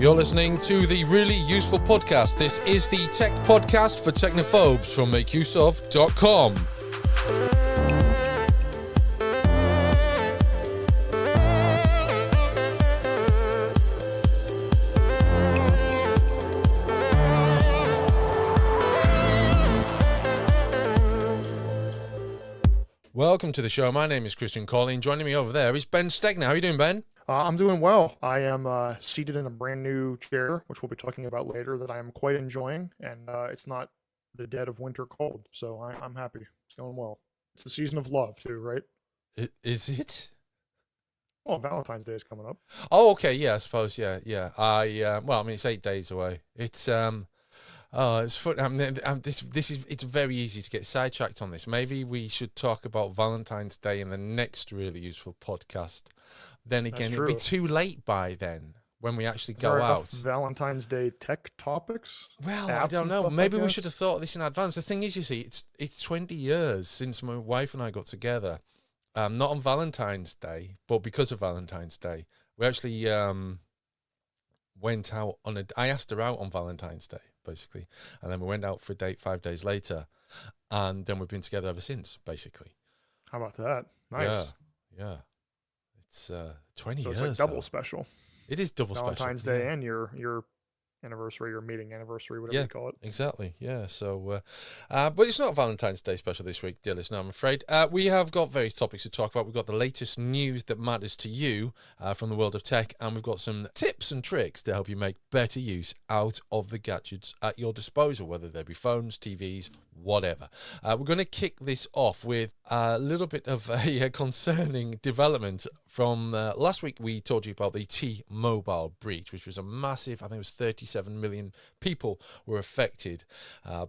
You're listening to the Really Useful Podcast. This is the tech podcast for technophobes from makeuseof.com. Welcome to the show. My name is Christian Colleen. Joining me over there is Ben Stegner. How are you doing, Ben? I'm doing well. I am seated in a brand new chair, which we'll be talking about later, that I am quite enjoying, and it's not the dead of winter cold, so I'm happy. It's going well. It's the season of love, too, right? Is it? Oh, Valentine's Day is coming up. Oh, okay. Yeah, I suppose. Yeah. It's 8 days away. It's it's fun. It's very easy to get sidetracked on this. Maybe we should talk about Valentine's Day in the next Really Useful Podcast. Then again, it'll be too late by then when we actually go out. Valentine's Day tech topics? Well, I don't know. Maybe we should have thought of this in advance. The thing is, you see, it's 20 years since my wife and I got together. Not on Valentine's Day, but because of Valentine's Day. We actually went out on I asked her out on Valentine's Day, basically. And then we went out for a date 5 days later. And then we've been together ever since, basically. How about that? Nice. Yeah. It's 20 years. So it's like double special. It is double Valentine's special. Day and your anniversary, your meeting anniversary, whatever you call it. Exactly. Yeah. So, but it's not Valentine's Day special this week, dear listener, I'm afraid. We have got various topics to talk about. We've got the latest news that matters to you from the world of tech, and we've got some tips and tricks to help you make better use out of the gadgets at your disposal, whether they be phones, TVs, whatever. We're going to kick this off with a little bit of a concerning development from last week. We told you about the T-Mobile breach, which was a massive, I think it was 37 million people were affected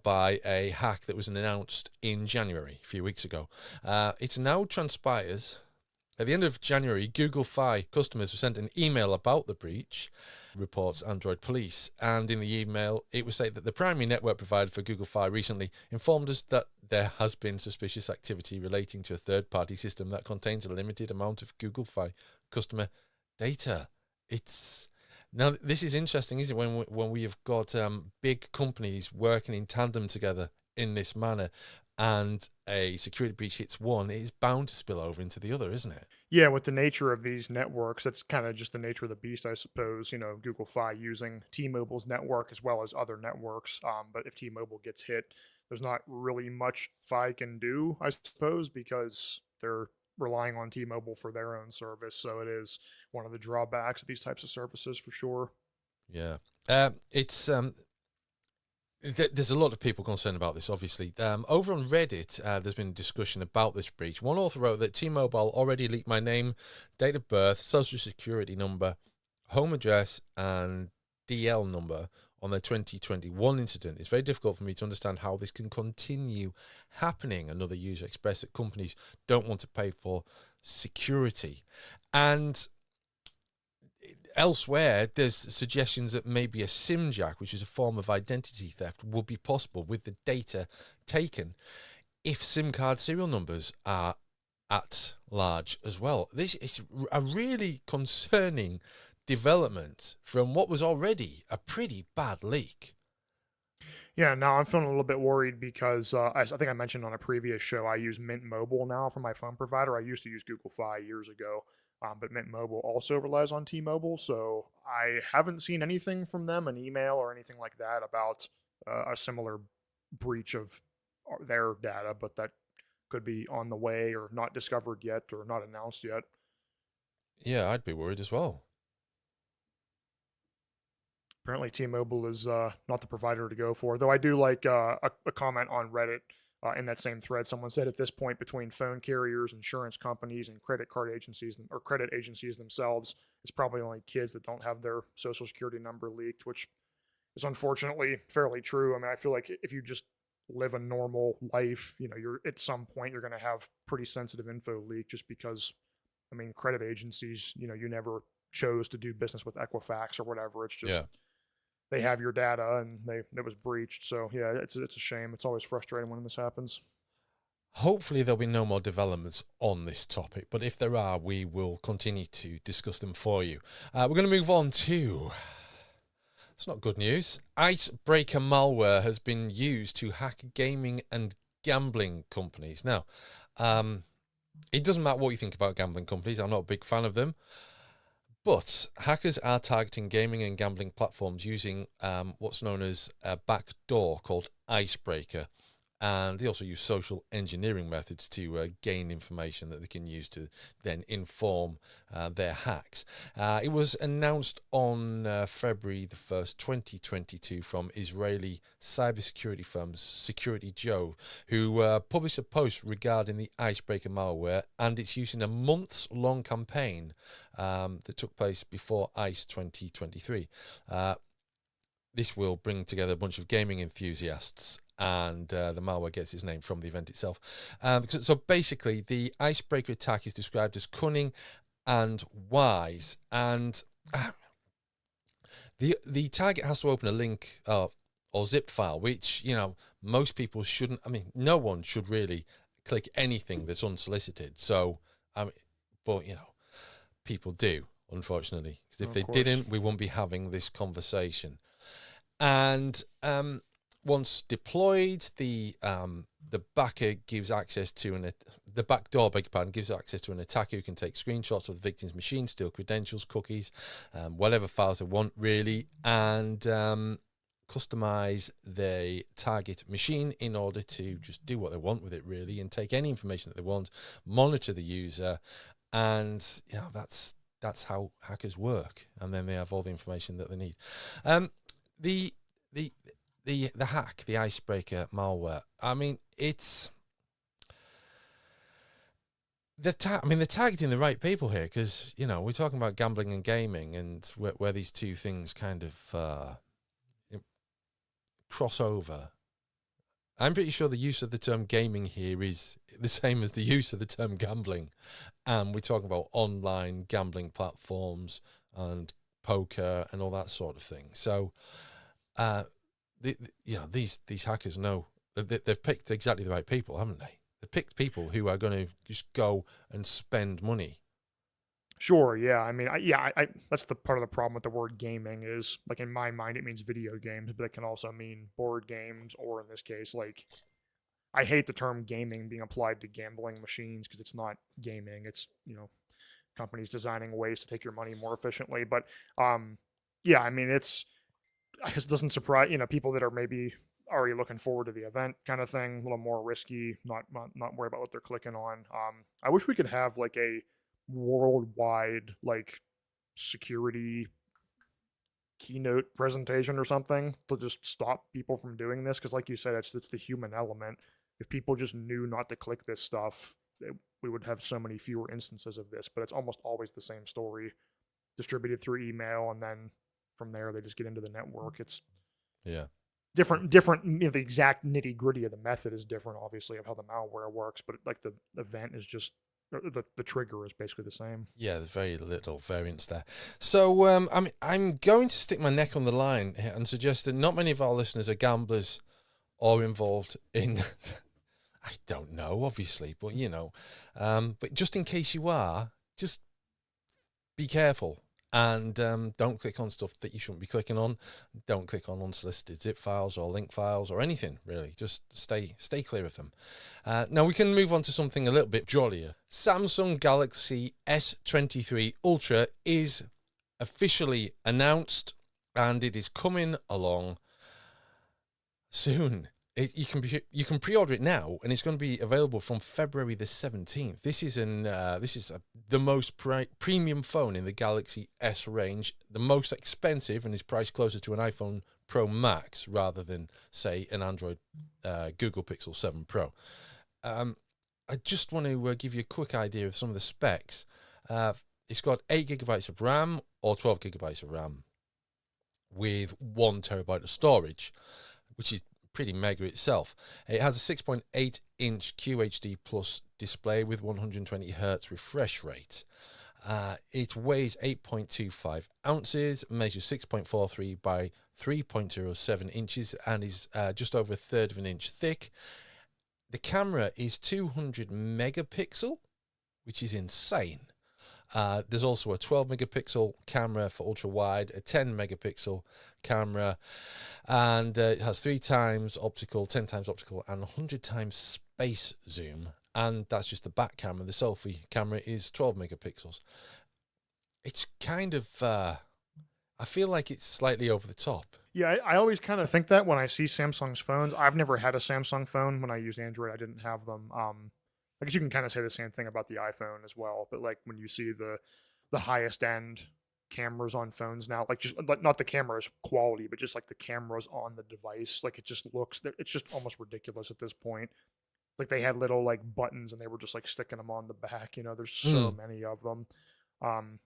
by a hack that was announced in January, a few weeks ago. It now transpires, at the end of January, Google Fi customers were sent an email about the breach, reports Android Police, and in the email it was said that the primary network provider for Google Fi recently informed us that there has been suspicious activity relating to a third-party system that contains a limited amount of Google Fi customer data. Now this is interesting, isn't it, when we have got big companies working in tandem together in this manner, and a security breach hits one, it is bound to spill over into the other, isn't it? Yeah, with the nature of these networks, that's kind of just the nature of the beast, I suppose. You know, Google Fi using T-Mobile's network as well as other networks. But if T-Mobile gets hit, there's not really much Fi can do, I suppose, because they're relying on T-Mobile for their own service. So it is one of the drawbacks of these types of services for sure. Yeah. There's a lot of people concerned about this, obviously. Over on Reddit, there's been a discussion about this breach. One author wrote that T-Mobile already leaked my name, date of birth, social security number, home address, and DL number on their 2021 incident. It's very difficult for me to understand how this can continue happening. Another user expressed that companies don't want to pay for security. And elsewhere, there's suggestions that maybe a SIM jack, which is a form of identity theft, would be possible with the data taken if SIM card serial numbers are at large as well. This is a really concerning development from what was already a pretty bad leak. Yeah, now I'm feeling a little bit worried because I think I mentioned on a previous show, I use Mint Mobile now for my phone provider. I used to use Google Fi years ago. But Mint Mobile also relies on T-Mobile, so I haven't seen anything from them, an email or anything like that, about a similar breach of their data, but that could be on the way or not discovered yet or not announced yet. Yeah, I'd be worried as well. Apparently T-Mobile is not the provider to go for, though I do like a comment on Reddit. In that same thread, someone said at this point, between phone carriers, insurance companies, and credit agencies themselves, it's probably only kids that don't have their social security number leaked, which is unfortunately fairly true. I mean, I feel like if you just live a normal life, you know, at some point you're going to have pretty sensitive info leak, just because, I mean, credit agencies, you know, you never chose to do business with Equifax or whatever. It's just they have your data and it was breached. So yeah, it's a shame. It's always frustrating when this happens. Hopefully there'll be no more developments on this topic, but if there are, we will continue to discuss them for you. We're going to move on to It's not good news. Icebreaker malware has been used to hack gaming and gambling companies. Now, it doesn't matter what you think about gambling companies. I'm not a big fan of them. But hackers are targeting gaming and gambling platforms using what's known as a backdoor called Icebreaker. And they also use social engineering methods to gain information that they can use to then inform their hacks. It was announced on February the 1st, 2022 from Israeli cybersecurity firm Security Joe, who published a post regarding the Icebreaker malware and its use in a months-long campaign that took place before ICE 2023. This will bring together a bunch of gaming enthusiasts, and the malware gets its name from the event itself. So basically, the Icebreaker attack is described as cunning and wise, and the target has to open a link or zip file, which, you know, most people shouldn't. I mean, no one should really click anything that's unsolicited. So, I mean, but you know, people do, unfortunately, because if they didn't, we wouldn't be having this conversation. And once deployed, the backer gives access to the backdoor, gives access to an attacker who can take screenshots of the victim's machine, steal credentials, cookies, whatever files they want, really, and customize the target machine in order to just do what they want with it, really, and take any information that they want, monitor the user, and you know, that's how hackers work. And then they have all the information that they need. The hack, the Icebreaker malware. I mean, it's they're targeting the right people here, because, you know, we're talking about gambling and gaming, and where these two things kind of cross over. I'm pretty sure the use of the term gaming here is the same as the use of the term gambling, and we're talking about online gambling platforms and poker and all that sort of thing. So. These hackers know they've picked exactly the right people, haven't they? They've picked people who are going to just go and spend money. Sure, yeah. I mean, I that's the part of the problem with the word gaming is, like, in my mind, it means video games, but it can also mean board games, or in this case, like, I hate the term gaming being applied to gambling machines because it's not gaming. It's, you know, companies designing ways to take your money more efficiently. But yeah, I mean, I guess it doesn't surprise, you know, people that are maybe already looking forward to the event kind of thing, a little more risky, not worry about what they're clicking on. I wish we could have like a worldwide like security keynote presentation or something to just stop people from doing this, because like you said, it's the human element. If people just knew not to click this stuff, we would have so many fewer instances of this. But it's almost always the same story, distributed through email, and then from there they just get into the network. It's different. You know, the exact nitty gritty of the method is different, obviously, of how the malware works, but like the event is just the trigger is basically the same. Yeah, there's very little variance there. So I'm going to stick my neck on the line here and suggest that not many of our listeners are gamblers or involved in I don't know, obviously, but you know, but just in case you are, just be careful. And don't click on stuff that you shouldn't be clicking on. Don't click on unsolicited zip files or link files or anything, really. Just stay clear of them. Now we can move on to something a little bit jollier. Samsung Galaxy S23 Ultra is officially announced, and it is coming along soon. You can pre-order it now, and it's going to be available from February the 17th. This is the most premium phone in the Galaxy S range, the most expensive, and is priced closer to an iPhone Pro Max rather than, say, an Android Google Pixel 7 Pro. I just want to give you a quick idea of some of the specs. It's got 8 gigabytes of RAM or 12 gigabytes of RAM with 1 terabyte of storage, which is pretty mega itself. It has a 6.8-inch QHD Plus display with 120 Hz refresh rate. It weighs 8.25 ounces, measures 6.43 by 3.07 inches, and is just over a third of an inch thick. The camera is 200 megapixel, which is insane. There's also a 12 megapixel camera for ultra wide, a 10 megapixel camera, and it has 3 times optical, 10 times optical, and 100 times space zoom. And that's just the back camera. The selfie camera is 12 megapixels. It's kind of, I feel like it's slightly over the top. Yeah, I always kind of think that when I see Samsung's phones. I've never had a Samsung phone. When I used Android, I didn't have them. I guess you can kind of say the same thing about the iPhone as well. But like when you see the highest end cameras on phones now, like just like not the camera's quality, but just like the cameras on the device, like it just looks, it's just almost ridiculous at this point. Like they had little like buttons and they were just like sticking them on the back. There's so many of them. Um,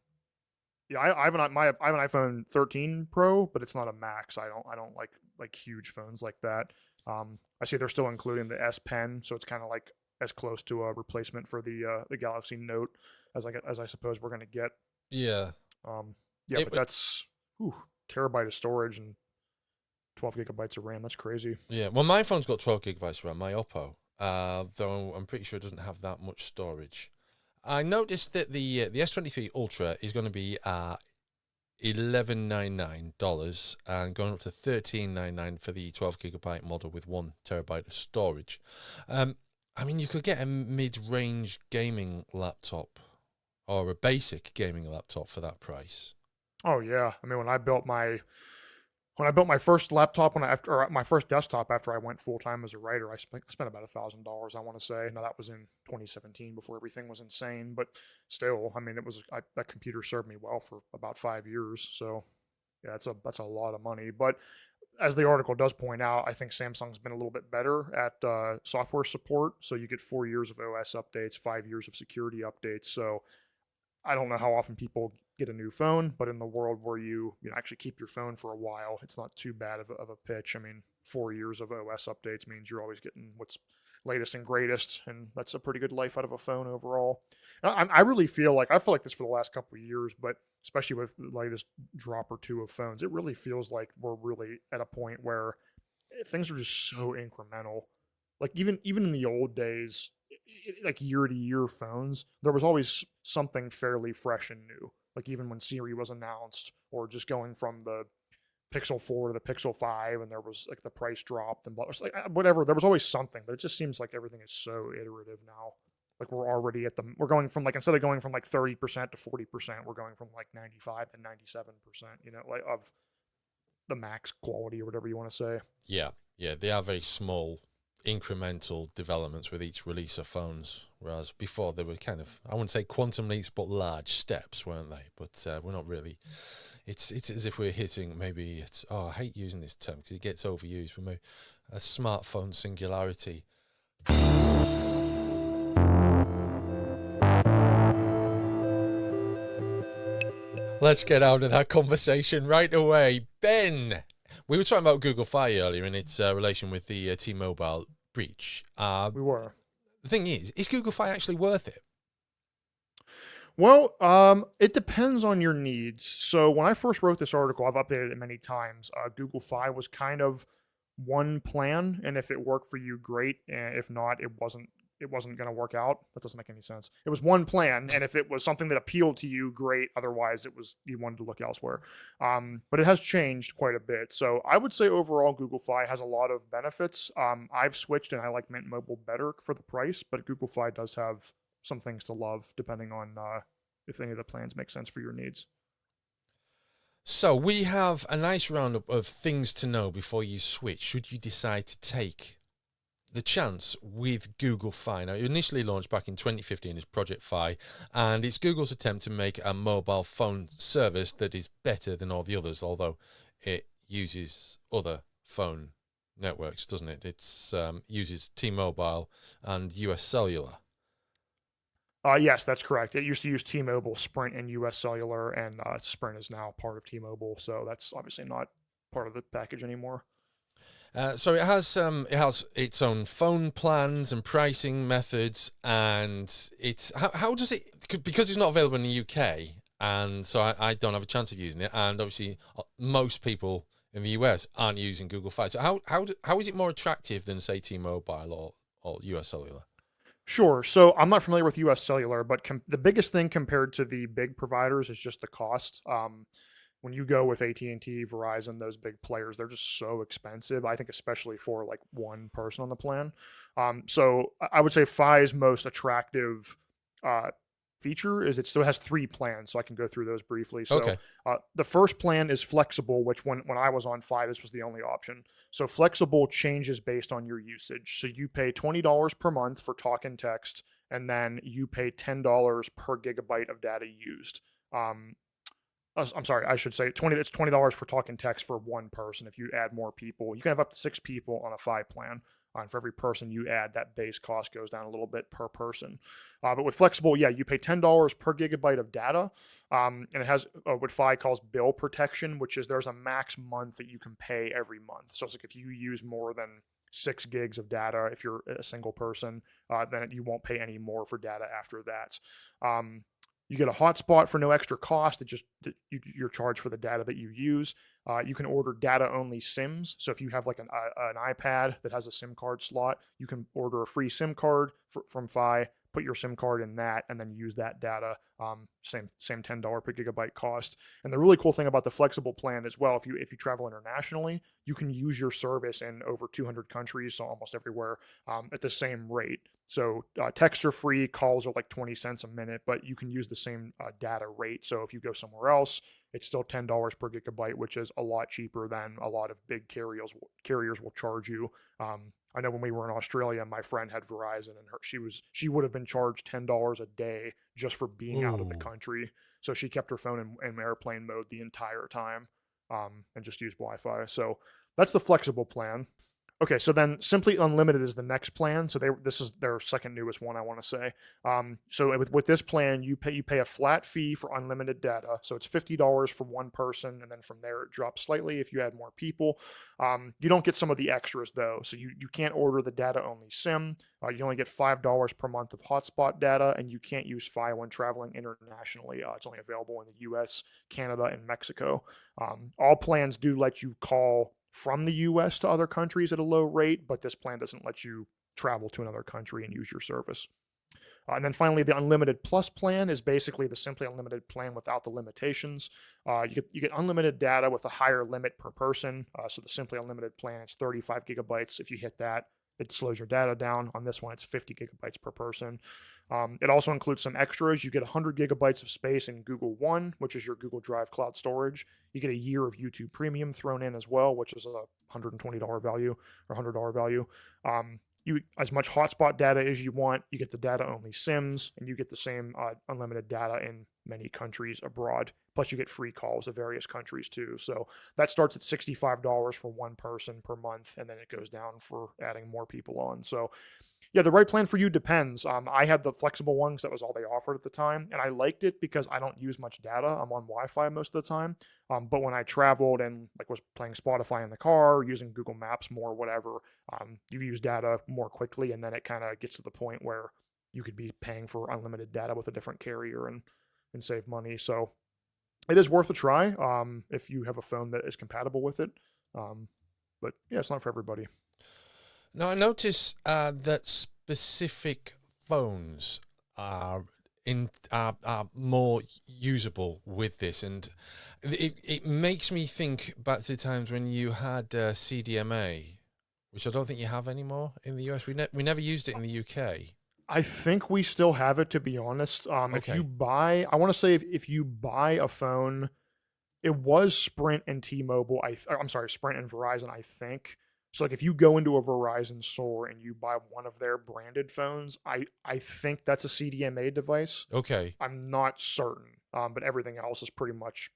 yeah, I have I have an iPhone 13 Pro, but it's not a Max. I don't like huge phones like that. I see they're still including the S Pen, so it's kind of like as close to a replacement for the Galaxy Note as I suppose we're gonna get. Yeah. Yeah, but that's terabyte of storage and 12 gigabytes of RAM. That's crazy. Yeah. Well, my phone's got 12 gigabytes of RAM, my Oppo, though I'm pretty sure it doesn't have that much storage. I noticed that the S23 Ultra is going to be $11.99 and going up to $13.99 for the 12 gigabyte model with 1 terabyte of storage. I mean, you could get a mid-range gaming laptop or a basic gaming laptop for that price. Oh yeah, I mean when I built my first laptop or my first desktop after I went full time as a writer, I spent about $1,000. I want to say. Now that was in 2017 before everything was insane, but still, I mean, that computer served me well for about 5 years. So yeah, that's a lot of money. But as the article does point out, I think Samsung's been a little bit better at software support. So you get 4 years of OS updates, 5 years of security updates. So I don't know how often people get a new phone, but in the world where you actually keep your phone for a while, it's not too bad of a pitch. I mean, 4 years of OS updates means you're always getting what's latest and greatest, and that's a pretty good life out of a phone overall. I really feel like this for the last couple of years, but especially with the latest drop or two of phones, it really feels like we're really at a point where things are just so incremental. Like even in the old days, like year to year phones, there was always something fairly fresh and new. Like even when Siri was announced, or just going from the Pixel 4 to the Pixel 5, and there was like the price dropped and like whatever. There was always something, but it just seems like everything is so iterative now. Like we're going from like instead of going from like 30% to 40%, we're going from like 95 to 97%. Like of the max quality or whatever you want to say. Yeah, they are very small incremental developments with each release of phones, whereas before they were kind of, I wouldn't say quantum leaps, but large steps, weren't they? But we're not really. It's as if we're hitting, maybe it's, I hate using this term because it gets overused, but maybe a smartphone singularity. Let's get out of that conversation right away. Ben, we were talking about Google Fi earlier in its relation with the T-Mobile breach. We were. The thing is Google Fi actually worth it? Well, it depends on your needs. So when I first wrote this article, I've updated it many times. Google Fi was kind of one plan, and if it worked for you, great. And if not, it wasn't going to work out. That doesn't make any sense. It was one plan, and if it was something that appealed to you, great. Otherwise, you wanted to look elsewhere. But it has changed quite a bit. So I would say overall, Google Fi has a lot of benefits. I've switched, and I like Mint Mobile better for the price, but Google Fi does have some things to love depending on if any of the plans make sense for your needs. So we have a nice roundup of things to know before you switch, should you decide to take the chance with Google Fi. Now, it initially launched back in 2015 as Project Fi, and it's Google's attempt to make a mobile phone service that is better than all the others, although it uses other phone networks, doesn't it? It uses T-Mobile and US Cellular. Yes, that's correct. It used to use T-Mobile, Sprint, and US Cellular, and Sprint is now part of T-Mobile, so that's obviously not part of the package anymore. So it has its own phone plans and pricing methods, and it's how does it, because it's not available in the UK, and so I don't have a chance of using it, and obviously most people in the US aren't using Google Fi. So how is it more attractive than say T-Mobile or US Cellular? Sure. So I'm not familiar with US Cellular, but the biggest thing compared to the big providers is just the cost. When you go with AT&T, Verizon, those big players, they're just so expensive. I think especially for like one person on the plan. So I would say Fi's most attractive uh, feature is it still has three plans, so I can go through those briefly. So Okay. the first plan is flexible, which when I was on Fi, this was the only option. So flexible changes based on your usage. So you pay $20 per month for talk and text, and then you pay $10 per gigabyte of data used. Um, I'm sorry, I should say 20. It's $20 for talk and text for one person. If you add more people, you can have up to 6 people on a Fi plan. And for every person you add, that base cost goes down a little bit per person. But with flexible, yeah, you pay $10 per gigabyte of data, and it has what Fi calls bill protection, which is there's a max month that you can pay every month. So it's like if you use more than 6 gigs of data, if you're a single person, then you won't pay any more for data after that. You get a hotspot for no extra cost. It just you're charged for the data that you use. You can order data-only SIMs. So if you have like an iPad that has a SIM card slot, you can order a free SIM card from Fi, put your SIM card in that, and then use that data. Same $10 per gigabyte cost. And the really cool thing about the flexible plan as well, if you travel internationally, you can use your service in over 200 countries, so almost everywhere, at the same rate. So texts are free, calls are like 20 cents a minute, but you can use the same data rate. So if you go somewhere else, it's still $10 per gigabyte, which is a lot cheaper than a lot of big carriers will charge you. I know when we were in Australia, my friend had Verizon, and she would have been charged $10 a day just for being out of the Ooh. country. So she kept her phone in airplane mode the entire time, and just used Wi-Fi. So that's the flexible plan. Okay, so then Simply Unlimited is the next plan. So this is their second newest one, I want to say. So with this plan, you pay a flat fee for unlimited data. So it's $50 for one person, and then from there it drops slightly if you add more people. You don't get some of the extras though. So you can't order the data only SIM. You only get $5 per month of hotspot data, and you can't use Fi when traveling internationally. It's only available in the U.S., Canada, and Mexico. All plans do let you call from the US to other countries at a low rate, but this plan doesn't let you travel to another country and use your service. And then finally, the Unlimited Plus plan is basically the Simply Unlimited plan without the limitations. You get unlimited data with a higher limit per person. So the Simply Unlimited plan is 35 gigabytes. If you hit that, it slows your data down. On this one, it's 50 gigabytes per person. It also includes some extras. You get 100 gigabytes of space in Google One, which is your Google Drive cloud storage. You get a year of YouTube Premium thrown in as well, which is a $120 value or $100 value. You as much hotspot data as you want. You get the data only SIMs, and you get the same unlimited data in many countries abroad. Plus, you get free calls to various countries too. So that starts at $65 for one person per month, and then it goes down for adding more people on. So yeah, the right plan for you depends. I had the flexible one because that was all they offered at the time, and I liked it because I don't use much data. I'm on Wi-Fi most of the time, but when I traveled and like was playing Spotify in the car, using Google Maps more, whatever, you use data more quickly, and then it kind of gets to the point where you could be paying for unlimited data with a different carrier and save money. So it is worth a try if you have a phone that is compatible with it. But yeah, it's not for everybody. Now, I notice that specific phones are more usable with this, and it makes me think back to the times when you had CDMA, which I don't think you have anymore in the US. We never used it in the UK. I think we still have it, to be honest. If you Okay. buy, I want to say if you buy a phone, it was Sprint and T-Mobile. I'm sorry, Sprint and Verizon, I think. So like if you go into a Verizon store and you buy one of their branded phones, I think that's a CDMA device. Okay. I'm not certain, but everything else is pretty much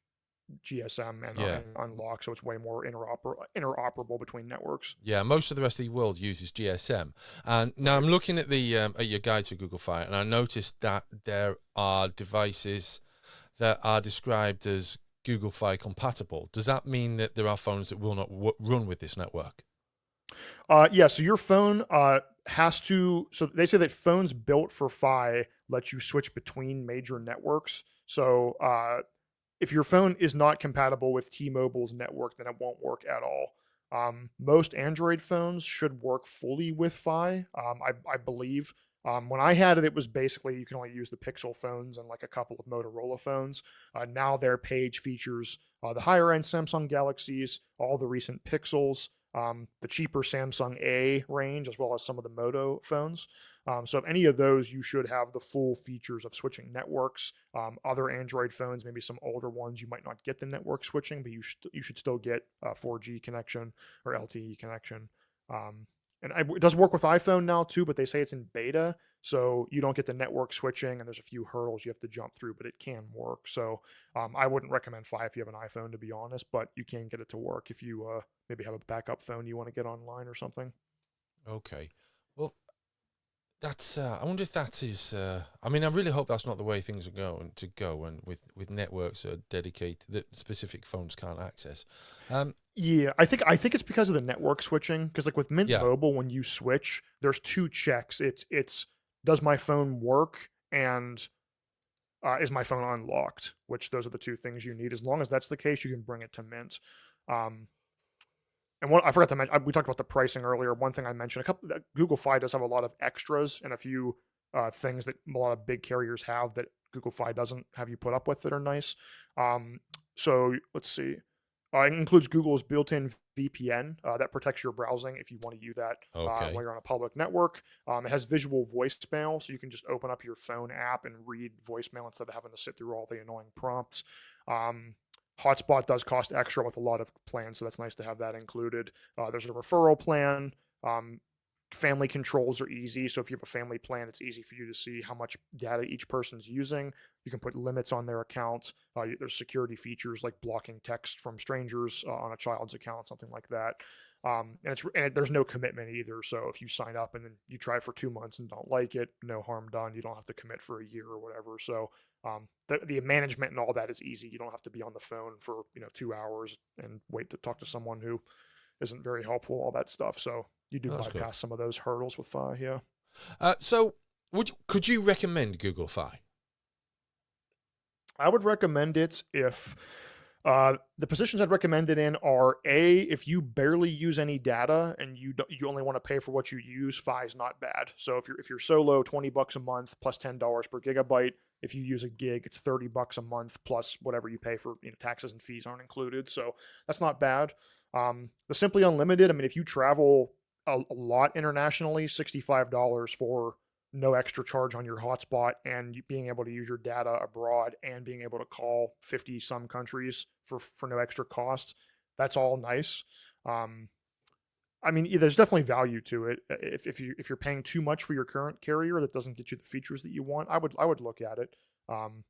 GSM Yeah. and unlock, so it's way more interoperable between networks. Yeah, most of the rest of the world uses GSM. And now Right. I'm looking at the at your guide to Google Fi, and I noticed that there are devices that are described as Google Fi compatible. Does that mean that there are phones that will not run with this network? Yeah, so your phone has to. So they say that phones built for Fi let you switch between major networks. So if your phone is not compatible with T-Mobile's network, then it won't work at all. Most Android phones should work fully with Fi, I believe. When I had it, it was basically you can only use the Pixel phones and like a couple of Motorola phones. Now their page features the higher end Samsung Galaxies, all the recent Pixels, the cheaper Samsung A range, as well as some of the Moto phones. So if any of those, you should have the full features of switching networks. Other Android phones, maybe some older ones, you might not get the network switching, but you should still get a 4G connection or LTE connection. Um, and it does work with iPhone now too, but they say it's in beta, so you don't get the network switching, and there's a few hurdles you have to jump through, but it can work. So I wouldn't recommend 5 if you have an iPhone, to be honest, but you can get it to work if you maybe have a backup phone you want to get online or something. Okay. Well, that's. I wonder if that is. I mean, I really hope that's not the way things are going to go, and with networks that are dedicated that specific phones can't access. Um, Yeah, I think it's because of the network switching. Because like with Mint yeah. Mobile, when you switch, there's two checks. It's does my phone work, and is my phone unlocked? Which those are the two things you need. As long as that's the case, you can bring it to Mint. Um, and one I forgot to mention, we talked about the pricing earlier. One thing I mentioned, a couple Google Fi does have a lot of extras and a few things that a lot of big carriers have that Google Fi doesn't have you put up with that are nice. So let's see. It includes Google's built-in VPN that protects your browsing if you want to use that while Okay. you're on a public network. It has visual voicemail, so you can just open up your phone app and read voicemail instead of having to sit through all the annoying prompts. Um, Hotspot does cost extra with a lot of plans, so that's nice to have that included. There's a referral plan. Um, Family controls are easy, so if you have a family plan, it's easy for you to see how much data each person's using. You can put limits on their account. There's security features like blocking text from strangers on a child's account, something like that. There's no commitment either. So if you sign up and then you try for 2 months and don't like it, no harm done. You don't have to commit for a year or whatever. So the management and all that is easy. You don't have to be on the phone for 2 hours and wait to talk to someone who isn't very helpful. All that stuff. So you do That's good. bypass some of those hurdles with Fi. Yeah. So, could you recommend Google Fi? I would recommend it if the positions I'd recommend it in are A, if you barely use any data and you only want to pay for what you use, Fi is not bad. So if you're solo, $20 a month plus $10 per gigabyte. If you use a gig, it's $30 a month plus whatever you pay for taxes and fees aren't included. So that's not bad. The Simply Unlimited, I mean, if you travel a lot internationally, $65 for no extra charge on your hotspot and being able to use your data abroad and being able to call 50 some countries for no extra cost. That's all nice. Um, I mean, there's definitely value to it. If you're paying too much for your current carrier that doesn't get you the features that you want, I would look at it. Um,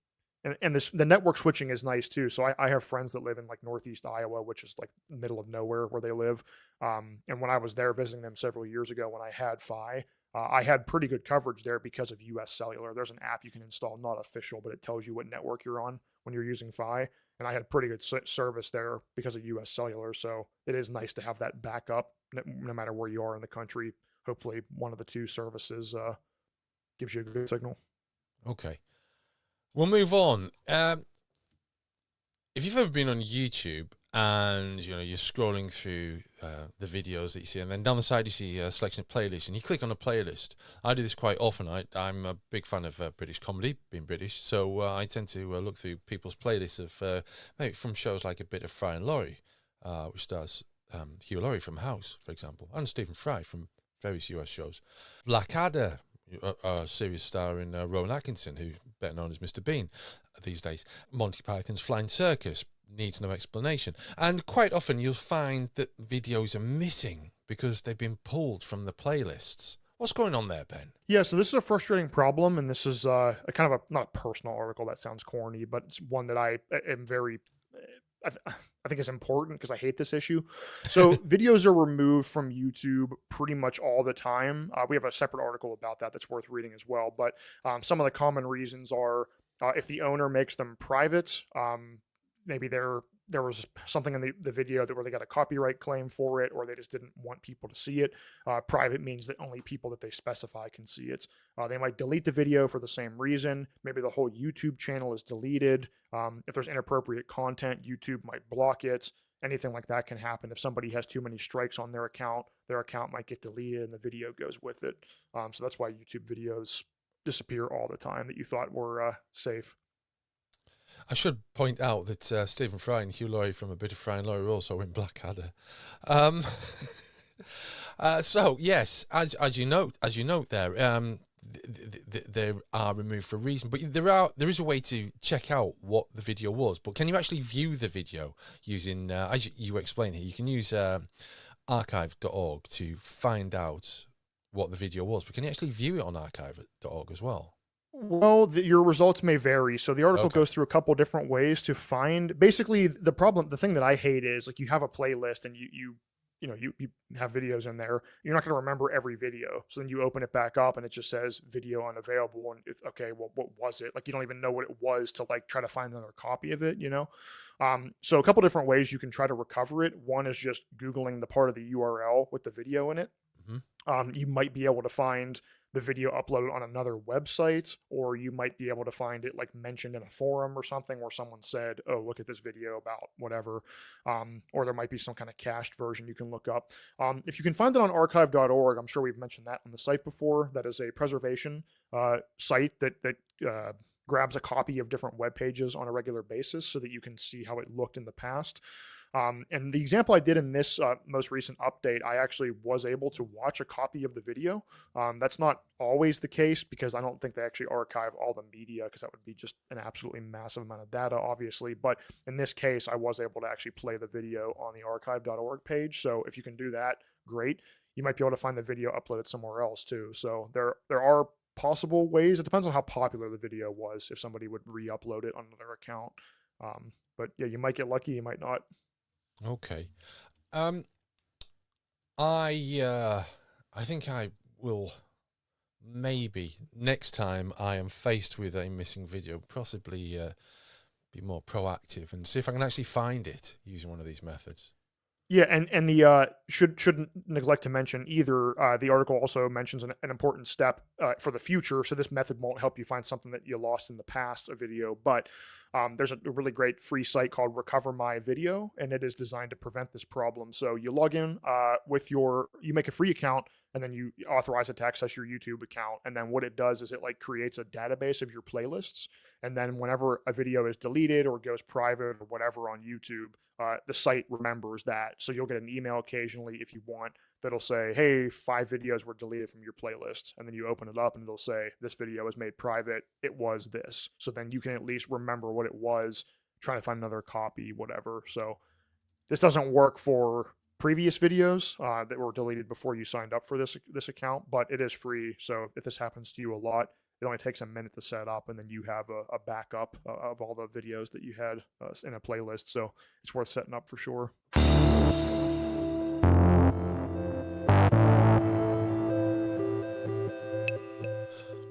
and the network switching is nice too. So I have friends that live in like Northeast Iowa, which is like middle of nowhere where they live. And when I was there visiting them several years ago, when I had Fi, I had pretty good coverage there because of US Cellular. There's an app you can install, not official, but it tells you what network you're on when you're using Fi. And I had pretty good service there because of US Cellular. So it is nice to have that backup no matter where you are in the country. Hopefully, one of the two services gives you a good signal. Okay. We'll move on. If you've ever been on YouTube and you're scrolling through the videos that you see, and then down the side you see a selection of playlists, and you click on a playlist. I do this quite often. I'm a big fan of British comedy, being British, so I tend to look through people's playlists of maybe from shows like A Bit of Fry and Laurie, which stars Hugh Laurie from House, for example, and Stephen Fry from various US shows. Blackadder, a series star in Rowan Atkinson, who's better known as Mr. Bean these days. Monty Python's Flying Circus needs no explanation. And quite often you'll find that videos are missing because they've been pulled from the playlists. What's going on there, Ben? Yeah, so this is a frustrating problem, and this is a kind of not a personal article, that sounds corny, but it's one that I am very I think is important because I hate this issue. So videos are removed from YouTube pretty much all the time. We have a separate article about that that's worth reading as well. But some of the common reasons are if the owner makes them private, maybe there was something in the video where they got a copyright claim for it, or they just didn't want people to see it. Private means that only people that they specify can see it. They might delete the video for the same reason. Maybe the whole YouTube channel is deleted. If there's inappropriate content, YouTube might block it. anything like that can happen. If somebody has too many strikes on their account might get deleted and the video goes with it. So that's why YouTube videos disappear all the time that you thought were safe. I should point out that Stephen Fry and Hugh Laurie from A Bit of Fry and Laurie are also in Blackadder. Um, so yes, as you note there, they are removed for a reason. But there is a way to check out what the video was. But can you actually view the video using, as you explain here, you can use archive.org to find out what the video was. But can you actually view it on archive.org as well? Well, your results may vary. So the article Okay. goes through a couple different ways to find. Basically, the thing that I hate is like you have a playlist and you have videos in there. You're not going to remember every video. So then you open it back up and it just says video unavailable. And it's okay, well, what was it? Like you don't even know what it was to like try to find another copy of it, So a couple different ways you can try to recover it. One is just Googling the part of the URL with the video in it. You might be able to find the video uploaded on another website, or you might be able to find it like mentioned in a forum or something where someone said, oh, look at this video about whatever. Or there might be some kind of cached version you can look up. If you can find it on archive.org, I'm sure we've mentioned that on the site before. That is a preservation site that grabs a copy of different web pages on a regular basis so that you can see how it looked in the past. And the example I did in this most recent update, I actually was able to watch a copy of the video. That's not always the case because I don't think they actually archive all the media because that would be just an absolutely massive amount of data, obviously. But in this case, I was able to actually play the video on the archive.org page. So if you can do that, great. You might be able to find the video uploaded somewhere else too. So there are possible ways. It depends on how popular the video was, if somebody would re-upload it on another account. But yeah, you might get lucky, you might not. Okay. I think I will maybe next time I am faced with a missing video, possibly be more proactive and see if I can actually find it using one of these methods. Yeah, and the shouldn't neglect to mention either. The article also mentions an important step for the future. So this method won't help you find something that you lost in the past, a video, but there's a really great free site called Recover My Video, and it is designed to prevent this problem. So you log in you make a free account, and then you authorize it to access your YouTube account. And then what it does is it like creates a database of your playlists. And then whenever a video is deleted or goes private or whatever on YouTube, the site remembers that. So you'll get an email occasionally if you want that'll say, hey, 5 videos were deleted from your playlist. And then you open it up and it'll say, this video was made private. It was this. So then you can at least remember what it was, trying to find another copy, whatever. So this doesn't work for previous videos that were deleted before you signed up for this account, but it is free. So if this happens to you a lot, it only takes a minute to set up, and then you have a backup of all the videos that you had in a playlist. So it's worth setting up for sure.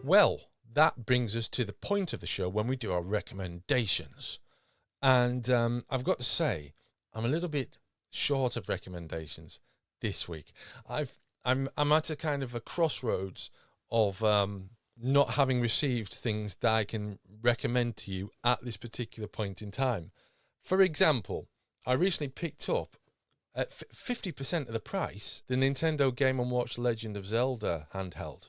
Well, that brings us to the point of the show when we do our recommendations. And I've got to say, I'm a little bit short of recommendations this week. I'm at a kind of a crossroads of not having received things that I can recommend to you at this particular point in time. For example, I recently picked up at 50% of the price the Nintendo Game & Watch Legend of Zelda handheld.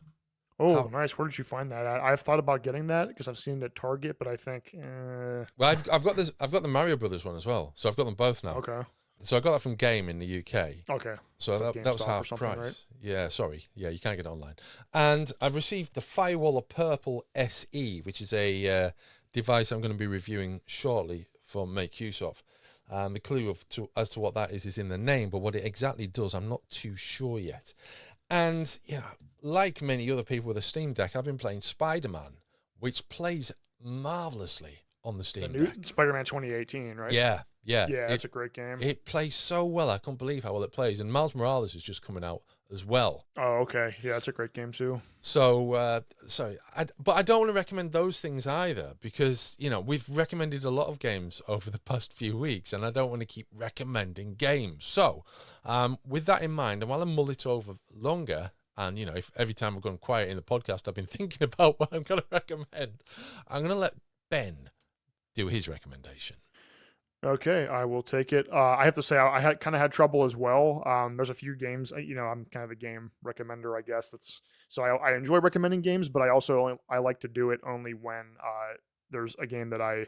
Oh, nice. Where did you find that at? I've thought about getting that because I've seen it at Target, but I think. Well, I've got this. I've got the Mario Brothers one as well, so I've got them both now. Okay. So I got that from Game in the UK. Okay. So like that was GameStop or half something, price. right? Yeah, sorry. Yeah, you can't get it online. And I've received the Firewaller Purple SE, which is a device I'm going to be reviewing shortly for Make Use of. The clue as to what that is in the name, but what it exactly does, I'm not too sure yet. And, like many other people with a Steam Deck, I've been playing Spider-Man, which plays marvelously on the Steam Deck. Spider-Man 2018, right? Yeah. Yeah, it's a great game. It plays so well. I can't believe how well it plays. And Miles Morales is just coming out as well. Oh, okay. Yeah, it's a great game too. So, but I don't want to recommend those things either because, we've recommended a lot of games over the past few weeks and I don't want to keep recommending games. So, with that in mind, and while I mull it over longer, and, if every time I've gone quiet in the podcast, I've been thinking about what I'm going to recommend, I'm going to let Ben do his recommendation. Okay, I will take it. I have to say, I had kind of had trouble as well. There's a few games, I'm kind of a game recommender, I guess. That's so I enjoy recommending games, but I like to do it only when there's a game that I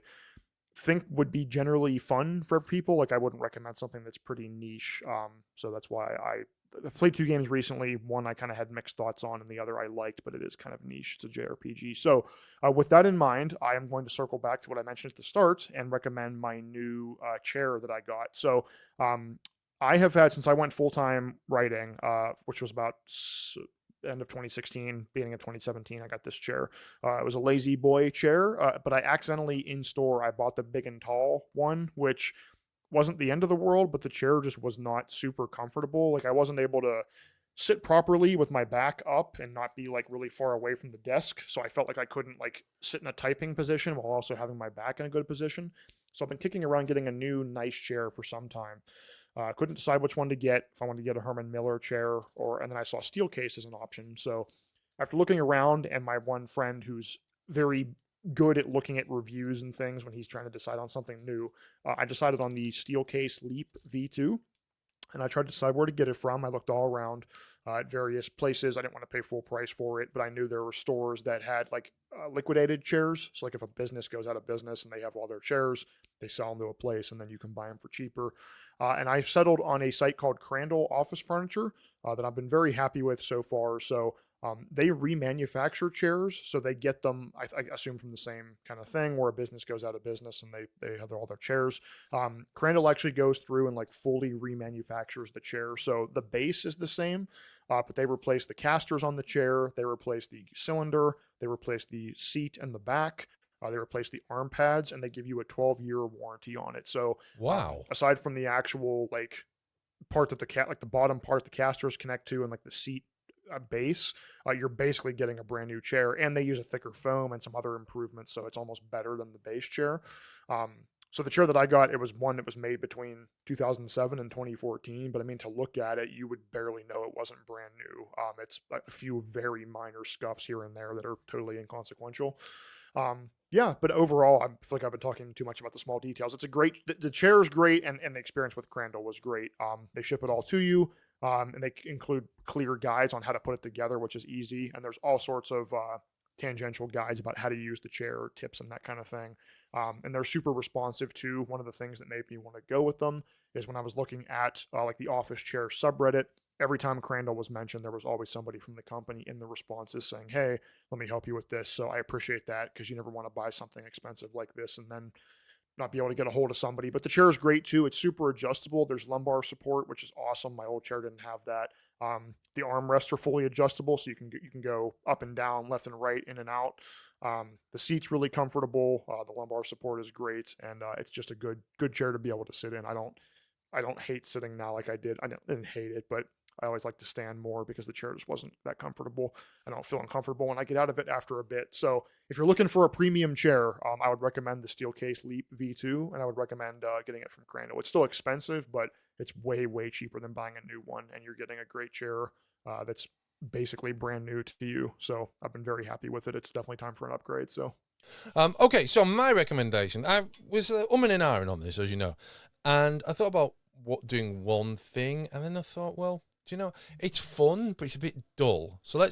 think would be generally fun for people. Like I wouldn't recommend something that's pretty niche. So that's why I've played two games recently. One I kind of had mixed thoughts on, and the other I liked, but it is kind of niche. It's a JRPG. So with that in mind, I am going to circle back to what I mentioned at the start and recommend my new chair that I got. So I have had since I went full time writing, which was about end of 2016, beginning of 2017. I got this chair. It was a lazy boy chair, but I accidentally in store I bought the big and tall one, which wasn't the end of the world, but the chair just was not super comfortable. Like I wasn't able to sit properly with my back up and not be like really far away from the desk. So I felt like I couldn't like sit in a typing position while also having my back in a good position. So I've been kicking around getting a new nice chair for some time. Couldn't decide which one to get. If I wanted to get a Herman Miller chair, and then I saw Steelcase as an option. So after looking around, and my one friend who's very good at looking at reviews and things when he's trying to decide on something new, I decided on the Steelcase Leap V2, and I tried to decide where to get it from. I looked all around at various places. I didn't want to pay full price for it, but I knew there were stores that had like liquidated chairs. So like if a business goes out of business and they have all their chairs, they sell them to a place and then you can buy them for cheaper. And I've settled on a site called Crandall Office Furniture that I've been very happy with so far. So they remanufacture chairs, so they get them, I assume, from the same kind of thing where a business goes out of business and they have all their chairs. Crandall actually goes through and like fully remanufactures the chair, so the base is the same, but they replace the casters on the chair, they replace the cylinder, they replace the seat and the back. They replace the arm pads and they give you a 12-year warranty on it. So, Wow. aside from the actual like part that like the bottom part the casters connect to and like the seat base, you're basically getting a brand new chair, and they use a thicker foam and some other improvements, so it's almost better than the base chair. So the chair that I got, it was one that was made between 2007 and 2014, but I mean, to look at it, you would barely know it wasn't brand new. It's a few very minor scuffs here and there that are totally inconsequential. Yeah, but overall, I feel like I've been talking too much about the small details. It's a great, the chair is great, and the experience with Crandall was great. They ship it all to you, and they include clear guides on how to put it together, which is easy. And there's all sorts of tangential guides about how to use the chair, tips, and that kind of thing. And they're super responsive too. One of the things that made me want to go with them is when I was looking at like the office chair subreddit. Every time Crandall was mentioned, there was always somebody from the company in the responses saying, "Hey, let me help you with this." So I appreciate that, because you never want to buy something expensive like this and then not be able to get a hold of somebody. But the chair is great too. It's super adjustable. There's lumbar support, which is awesome. My old chair didn't have that. The armrests are fully adjustable, so you can go up and down, left and right, in and out. The seat's really comfortable. The lumbar support is great, and it's just a good chair to be able to sit in. I don't hate sitting now like I did. Didn't hate it, but I always like to stand more because the chair just wasn't that comfortable. I don't feel uncomfortable when I get out of it after a bit. So if you're looking for a premium chair, I would recommend the Steelcase Leap V2, and I would recommend getting it from Crandall. It's still expensive, but it's way cheaper than buying a new one, and you're getting a great chair that's basically brand new to you. So I've been very happy with it. It's definitely time for an upgrade. So Okay, so my recommendation, I was umming and ahhing on this, as you know, and I thought about doing one thing, and then I thought, well, do you know, it's fun, but it's a bit dull. So in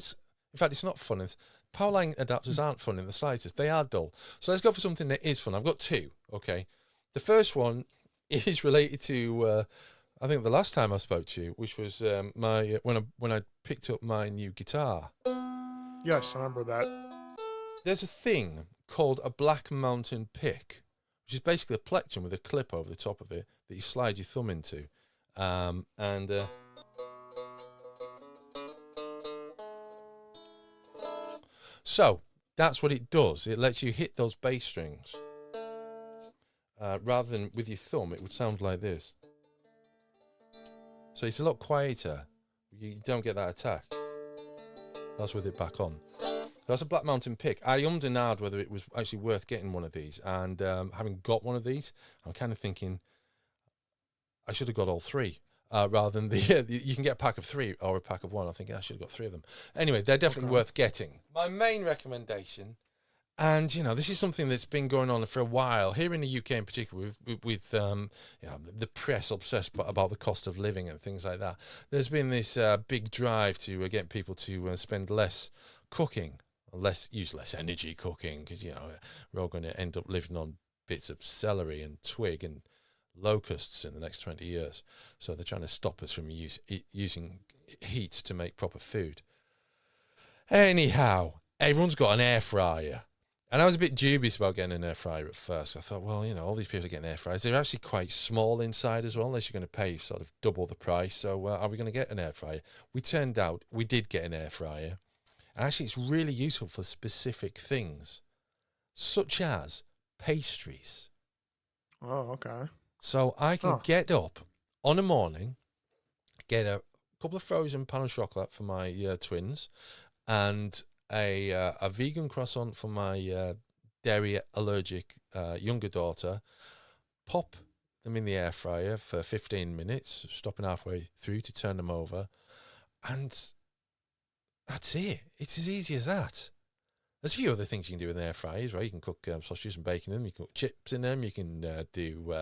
fact, it's not fun. Powerline adapters aren't fun in the slightest. They are dull. So let's go for something that is fun. I've got two, okay? The first one is related to, I think the last time I spoke to you, which was when I picked up my new guitar. yes, I remember that. There's a thing called a Black Mountain pick, which is basically a plectrum with a clip over the top of it that you slide your thumb into. So that's what it does. It lets you hit those bass strings. Rather than with your thumb, it would sound like this. So it's a lot quieter. You don't get that attack. That's with it back on. That's a Black Mountain pick. I ummed and ahed whether it was actually worth getting one of these. And having got one of these, I'm kind of thinking I should have got all three. Rather than you can get a pack of three or a pack of one. I think I should have got three of them. Anyway, they're definitely worth getting. My main recommendation, And this is something that's been going on for a while here in the UK, in particular, with the press obsessed about the cost of living and things like that. There's been this big drive to get people to spend less cooking, use less energy cooking, because we're all going to end up living on bits of celery and twig and locusts in the next 20 years. So they're trying to stop us from using heat to make proper food. Anyhow, everyone's got an air fryer. And I was a bit dubious about getting an air fryer at first. I thought, well, all these people are getting air fryers. They're actually quite small inside as well, unless you're going to pay sort of double the price. So are we going to get an air fryer? We turned out we did get an air fryer. And actually, it's really useful for specific things, such as pastries. Oh, okay. So I can get up on a morning, get a couple of frozen pan of chocolate for my twins, and a vegan croissant for my dairy allergic younger daughter, pop them in the air fryer for 15 minutes, stopping halfway through to turn them over, and that's it. It's as easy as that. There's a few other things you can do in the air fryers, right? You can cook sausages and bacon in them, you can cook chips in them, you can do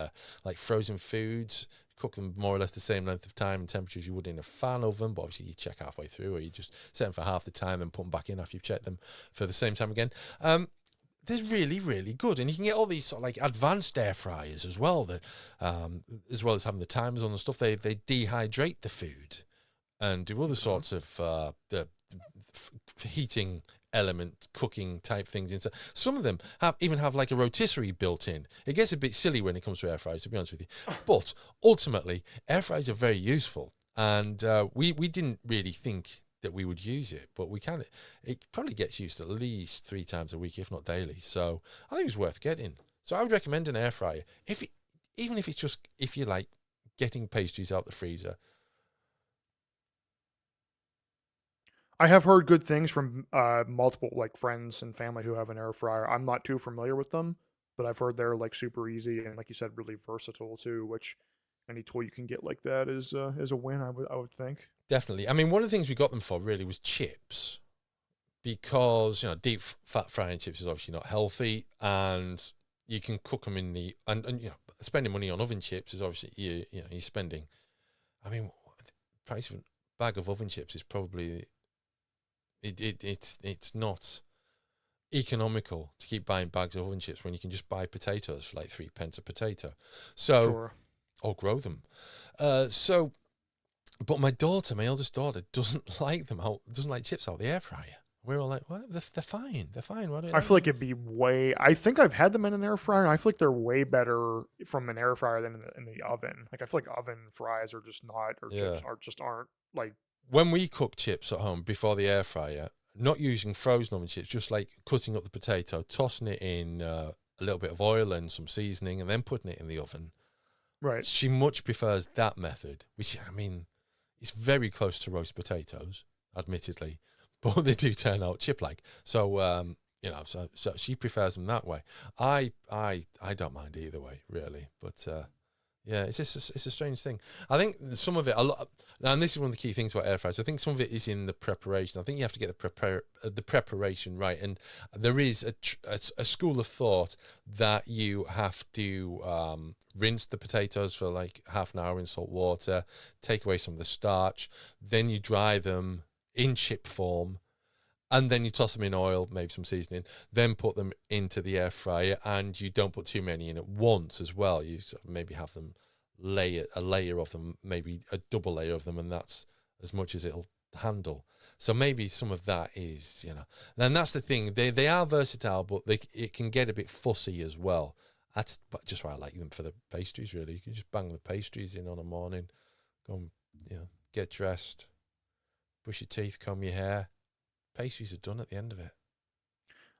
like frozen foods, cook them more or less the same length of time and temperatures you would in a fan oven, but obviously you check halfway through, or you just set them for half the time and put them back in after you've checked them for the same time again. They're really, really good, and you can get all these sort of like advanced air fryers as well. That, as well as having the timers on and stuff, they dehydrate the food and do other sorts of the heating element cooking type things inside. Some of them even have like a rotisserie built in. It gets a bit silly when it comes to air fryers, to be honest with you, but ultimately air fryers are very useful, and we didn't really think that we would use it, but it probably gets used at least 3 times a week, if not daily. So I think it's worth getting. So I would recommend an air fryer, even if it's just if you like getting pastries out the freezer. I have heard good things from multiple like friends and family who have an air fryer. I'm not too familiar with them, but I've heard they're like super easy and, like you said, really versatile too. Which any tool you can get like that is a win. I would think. Definitely. I mean, one of the things we got them for really was chips, because deep fat frying chips is obviously not healthy, and you can cook them in the and spending money on oven chips is obviously you're spending. I mean, the price of a bag of oven chips is probably. It's not economical to keep buying bags of oven chips when you can just buy potatoes for like 3 pence a potato. So, Sure. or grow them. But my eldest daughter, doesn't like chips out of the air fryer. We're all like, what? They're fine. They're fine. Why do you I like feel like them? it'd be way. I think I've had them in an air fryer, and I feel like they're way better from an air fryer than in the oven. Like I feel like oven fries are just not, or Yeah. chips aren't like. When we cook chips at home before the air fryer, not using frozen oven chips, just like cutting up the potato, tossing it in a little bit of oil and some seasoning, and then putting it in the oven. Right. She much prefers that method, which, I mean, it's very close to roast potatoes, admittedly, but they do turn out chip-like. So, so she prefers them that way. I don't mind either way, really, but yeah, it's a strange thing. I think some of it, a lot, and this is one of the key things about air fryers. I think some of it is in the preparation. I think you have to get the preparation right, and there is a school of thought that you have to rinse the potatoes for like half an hour in salt water, take away some of the starch, then you dry them in chip form, and then you toss them in oil, maybe some seasoning, then put them into the air fryer, and you don't put too many in at once as well. You sort of maybe have them a layer of them, maybe a double layer of them, and that's as much as it'll handle. So maybe some of that is, and that's the thing. They are versatile, but it can get a bit fussy as well. That's just why I like them for the pastries, really. You can just bang the pastries in on a morning, go and, get dressed, brush your teeth, comb your hair. Pastries are done at the end of it.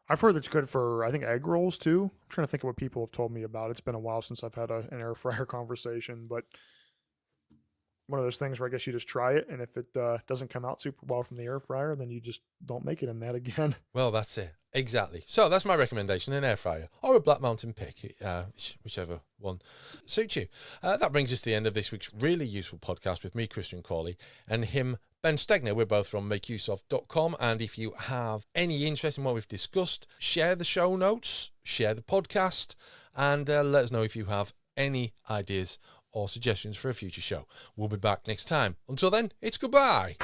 I've heard it's good for, I think, egg rolls too. I'm trying to think of what people have told me about. It's been a while since I've had an air fryer conversation, but one of those things where I guess you just try it, and if it doesn't come out super well from the air fryer, then you just don't make it in that again. Well, that's it. Exactly. So that's my recommendation, an air fryer or a Black Mountain pick, whichever one suits you. That brings us to the end of this week's really useful podcast with me, Christian Cawley, and him, Ben Stegner. We're both from makeuseof.com. And if you have any interest in what we've discussed, share the show notes, share the podcast, and let us know if you have any ideas or suggestions for a future show. We'll be back next time. Until then, it's goodbye.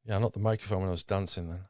Yeah, not the microphone when I was dancing then.